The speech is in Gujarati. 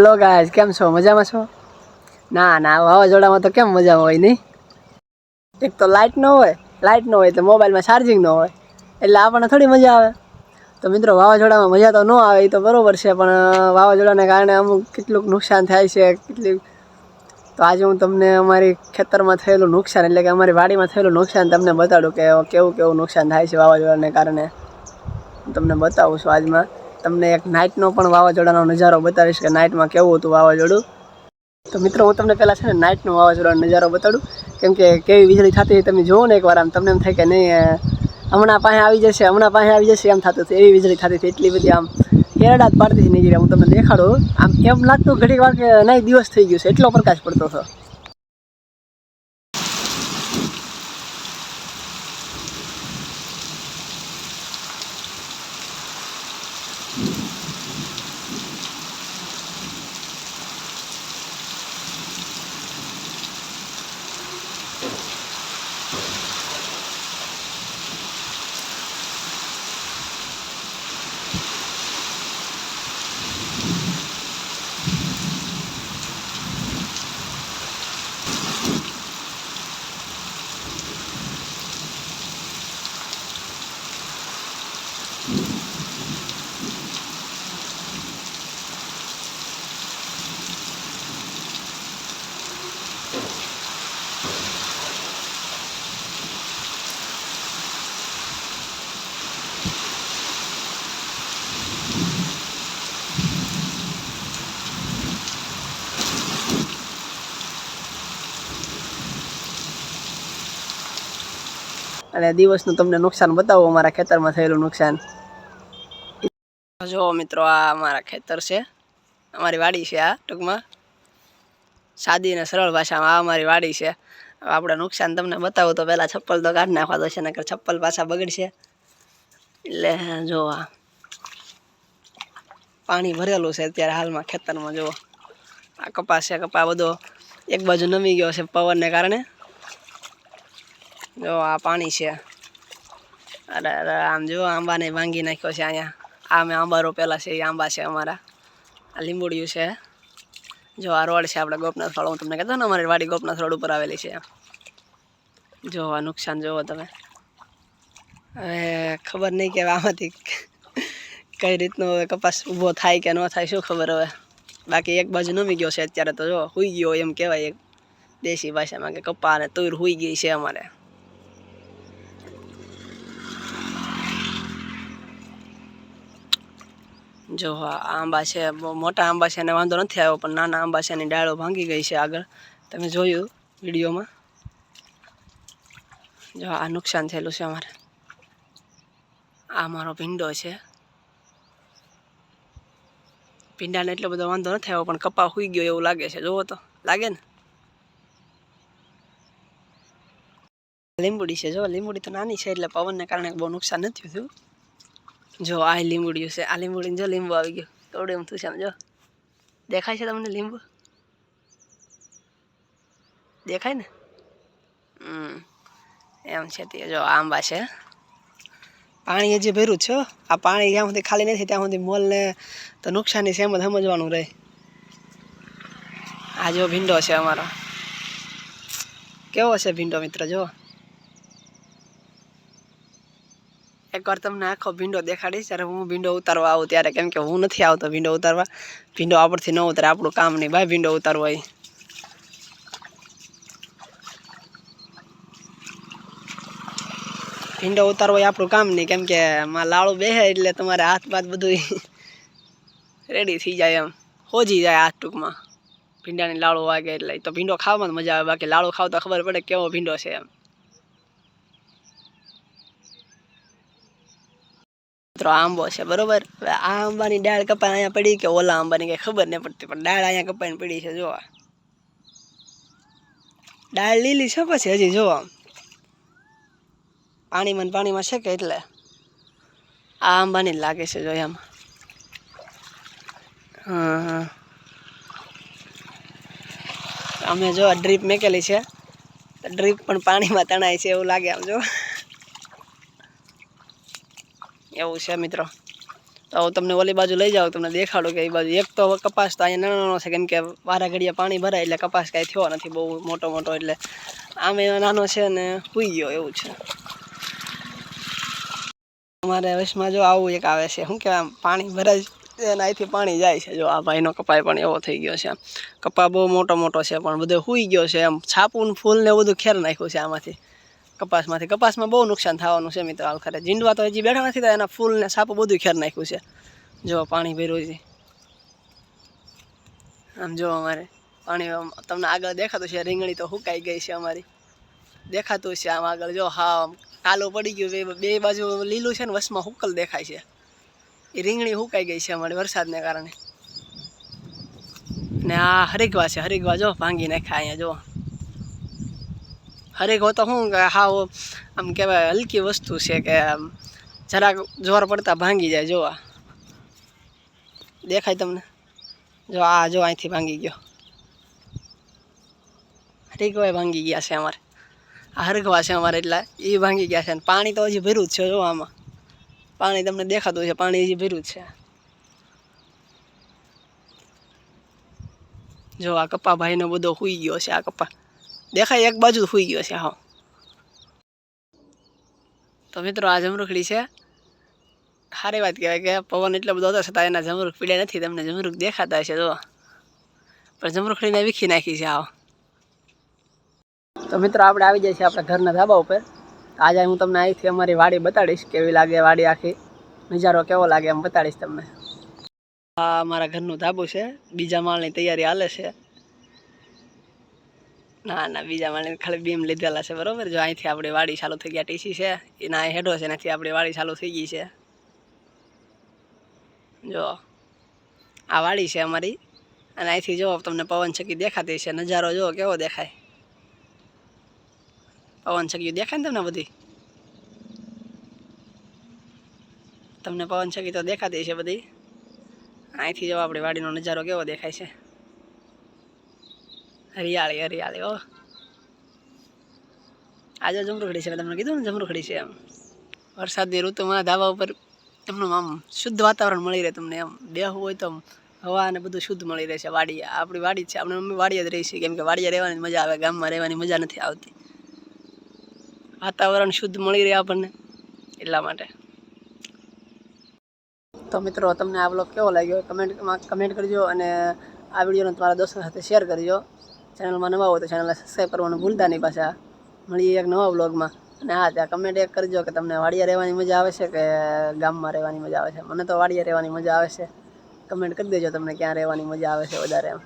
हेलो गाइस केम छो मजा में छो ना ना वावाजोड़ा में तो केम मजा होय नहीं। एक तो लाइट न होय तो मोबाइल में चार्जिंग न होय એટલે આપણને થોડી મજા આવે। તો મિત્રો વાવાઝોડામાં મજા તો ન આવે એ તો બરોબર છે, પણ વાવાઝોડાને કારણે અમુક કેટલુંક નુકસાન થાય છે કેટલી। તો આજે હું તમને અમારી ખેતરમાં થયેલું નુકસાન એટલે કે અમારી વાડીમાં થયેલું નુકસાન તમને બતાડું કે કેવું કેવું નુકસાન થાય છે વાવાઝોડાને કારણે। હું તમને બતાવું છું આજમાં તમને એક નાઇટનો પણ વાવાઝોડાનો નજારો બતાવીશ કે નાઇટમાં કેવું હતું વાવાઝોડું। તો મિત્રો હું તમને પહેલાં છે ને નાઇટનો વાવાઝોડાનો નજારો બતાડું, કેમ કે કેવી વીજળી થતી તમે જોવો ને એકવાર આમ તમને એમ થાય કે નહીં હમણાં પાસે આવી જશે એમ થતું હતું। એવી વીજળી થતી હતી, એટલી બધી આમ હેરડા જ પાડતી હતી નહીં। હું તમને દેખાડું, આમ એમ લાગતું ઘડીક વાર કે નહીં દિવસ થઈ ગયું છે, એટલો પ્રકાશ પડતો હતો। અને દિવસનું તમને નુકસાન બતાવું, અમારા ખેતરમાં થયેલું નુકસાન। જો મિત્રો આ અમારા ખેતર છે, અમારી વાડી છે। આ ટૂંકમાં સાદી અને સરળ ભાષામાં આ અમારી વાડી છે। હવે આપણે નુકસાન તમને બતાવું તો પહેલાં ચપ્પલ તો કાઢી નાખવા દો છે, નકર ચપ્પલ પાછા બગડશે। એટલે જો આ પાણી ભરેલું છે અત્યારે હાલમાં ખેતરમાં। જુઓ આ કપાસ છે, કપા બધો એક બાજુ નમી ગયો છે પવનને કારણે। જો આ પાણી છે, અરે અરે આમ જો આંબાને ભાંગી નાખ્યો છે અહીંયા। આ મેં આંબા રોપેલા છે, એ આંબા છે અમારા। આ લીંબુડિયું છે। જો આ રોડ છે આપણે ગોપનાથ વાળો, હું તમને કહેતો ને અમારી વાડી ગોપનાથ રોડ ઉપર આવેલી છે। જો આ નુકસાન જોવો તમે। હવે ખબર નહીં કે આમાંથી કઈ રીતનો હવે કપાસ ઊભો થાય કે ન થાય, શું ખબર હવે। બાકી એક બાજુ નમી ગયો છે અત્યારે તો જો હુઈ ગયો એમ કહેવાય એક દેશી ભાષામાં, કે કપા અને તુર હુઈ ગઈ છે અમારે। જો હા આંબા છે, મોટા આંબા છે એને વાંધો નથી આવ્યો, પણ નાના આંબા છે એની ડાળો ભાંગી ગઈ છે આગળ, તમે જોયું વિડીયોમાં। જો આ નુકસાન થયેલું છે અમારે। આ મારો ભીંડો છે, ભીંડાને એટલો બધો વાંધો નથી આવ્યો, પણ કપા હુઈ ગયો એવું લાગે છે। જોવો તો લાગે ને। લીંબુડી છે, જો લીંબુડી તો નાની છે એટલે પવનને કારણે બહુ નુકસાન નથી થયું। જો આ લીંબુડિયું છે, આ લીંબુડીને જો લીંબુ આવી ગયું તોડે એમ થયું છે આમ, જો દેખાય છે તમને લીંબુ દેખાય ને? એમ છે તે। જો આંબા છે, પાણી હજી ભર્યું છે। આ પાણી જ્યાં સુધી ખાલી નથી ત્યાં સુધી મોલને તો નુકસાની સેમ જ સમજવાનું રહે। આ જો ભીંડો છે અમારો, કેવો છે ભીંડો મિત્ર જો। એકવાર તમને આખો ભીંડો દેખાડીશ જ્યારે હું ભીંડો ઉતારવા આવું ત્યારે, કેમ કે હું નથી આવતો ભીંડો ઉતારવા। ભીંડો આપણથી ન ઉતારે, આપણું કામ નહીં ભાઈ ભીંડો ઉતારવો। એ ભીંડો ઉતારવો એ આપણું કામ નહીં, કેમ કે એમાં લાળું બેસે એટલે તમારે હાથ બાથ બધું રેડી થઈ જાય, એમ હોજી જાય હાથ ટૂંકમાં। ભીંડાની લાળું વાગે એટલે તો ભીંડો ખાવામાં જ મજા આવે, બાકી લાળું ખાવ તો ખબર પડે કેવો ભીંડો છે એમ। મિત્રો આંબો છે બરોબર, હવે આ આંબાની ડાળ કપાઈ અહીંયા પડી કે ઓલા આંબાની કંઈ ખબર નહીં પડતી, પણ ડાળ અહીંયા કપાઈને પડી છે। જો ડાળ લીલી છે પછી હજી જો પાણીમાં છે કે એટલે આ આંબાની જ લાગે છે। જો એમ હા અમે જો ડ્રીપ મેકેલી છે, ડ્રીપ પણ પાણીમાં તણાય છે એવું લાગે આમ જો, એવું છે મિત્રો। તો તો તમને ઓલી બાજુ લઈ જાઓ, તમને દેખાડું કે એ બાજુ. એક તો કપાસ તો અહીંયા નાનો છે, કેમ કે વારા ઘડીએ પાણી ભરાય એટલે કપાસ કાંઈ થયો નથી બહુ મોટો એટલે આમે નાનો છે ને સૂઈ ગયો એવું છે. અમારે વશમાં જો આવું એક આવે છે, શું કહેવાય, પાણી ભરાય અને અહીંથી પાણી જાય છે. જો આ ભાઈનો કપાય પણ એવો થઈ ગયો છે. કપા બહુ મોટો છે પણ બધો સૂઈ ગયો છે. એમ છાપું ફૂલ ને બધું ખેર નાખ્યું છે આમાંથી, કપાસમાંથી. કપાસમાં બહુ નુકસાન થવાનું છે મિત્રો. હાલ ખરે જીંડવા તો હજી બેઠા નથી, એના ફૂલ ને છાપું બધું ખેર નાખ્યું છે. જો પાણી ભર્યું છે આમ. જો અમારે પાણી તમને આગળ દેખાતું છે, રીંગણી તો સુકાઈ ગઈ છે અમારી, દેખાતું છે આમ આગળ. જો હા કાલું પડી ગયું, બે બાજુ લીલું છે ને વસમાં હુકલ દેખાય છે. એ રીંગણી સુકાઈ ગઈ છે અમારી વરસાદને કારણે. ને આ હરિગવા છે, હરિગવા જો ભાંગી નાખ્યા અહીંયા. જો હરિગવો તો શું કે હાવ આમ કહેવાય હલકી વસ્તુ છે કે આમ જરાક જોર પડતા ભાંગી જાય. જો આ દેખાય તમને? જો આ જો અહીંથી ભાંગી ગયો, હરિગવા ભાંગી ગયા છે અમારે. આ હરગવા છે અમારે એટલે એ ભાંગી ગયા છે. અને પાણી તો હજી ભર્યું જ છે. જો આમાં પાણી તમને દેખાતું છે, પાણી હજી ભર્યું જ છે. જો આ કપા ભાઈનો બધો સૂઈ ગયો છે. આ કપા દેખાય એક બાજુ સૂઈ ગયો છે. હા તો મિત્રો આ જમરૂખડી છે. સારી વાત કહેવાય કે પવન એટલો બધો હતો છતાં એના જમરૂખ પીડ્યા નથી. તમને જમરૂખ દેખાતા હશે જો, પણ જમરૂખડીને વીખી નાખી છે. આવો તો મિત્રો આપણે આવી જાય છે આપણા ઘરના ધાબા ઉપર. આજે હું તમને અહીંથી અમારી વાડી બતાડીશ, કેવી લાગે વાડી, આખી નજારો કેવો લાગે એમ બતાડીશ તમને. આ અમારા ઘરનું ધાબું છે. બીજા માળની તૈયારી હાલે છે. ના બીજા માળને ખાલી બીમ લીધેલા છે બરોબર. જો અહીંથી આપણી વાડી ચાલુ થઈ ગયા. ટીસી છે એના અહીં હેડો છે, એનાથી આપણી વાડી ચાલુ થઈ ગઈ છે. જો આ વાડી છે અમારી, અને અહીંથી જો તમને પવન ચક્કી દેખાતી છે. નજારો જો કેવો દેખાય, પવન ચક્કી દેખાય ને તમને બધી? તમને પવન ચક્કી તો દેખાતી છે બધી. અહીંથી જો આપણી વાડીનો નજારો કેવો દેખાય છે, હરિયાળી હો. આજે જમરૂખડી છે, તમને કીધું ને જમરૂખડી છે. એમ વરસાદની ઋતુમાં ધાબા ઉપર એમનું આમ શુદ્ધ વાતાવરણ મળી રહે તમને. એમ બેહવું હોય તો હવા અને બધું શુદ્ધ મળી રહે છે. વાડી આપણી વાડી જ છે. આપણે મમ્મી વાડીએ જ રહી છે, કેમ કે વાડીએ રહેવાની મજા આવે, ગામમાં રહેવાની મજા નથી આવતી. વાતાવરણ શુદ્ધ મળી રહે આપણને, એટલા માટે. તો મિત્રો તમને આ બ્લોગ કેવો લાગ્યો કમેન્ટમાં કમેન્ટ કરજો, અને આ વિડીયોને તમારા દોસ્તો સાથે શેર કરજો. ચેનલમાં નવા હોય તો ચેનલને સબસ્ક્રાઈબ કરવાનું ભૂલતા નહીં. પાછા મળીએ એક નવા બ્લોગમાં. અને હા, ત્યાં કમેન્ટ એક કરજો કે તમને વાડીએ રહેવાની મજા આવે છે કે ગામમાં રહેવાની મજા આવે છે. મને તો વાડીએ રહેવાની મજા આવે છે. કમેન્ટ કરી દેજો તમને ક્યાં રહેવાની મજા આવે છે વધારે એમ.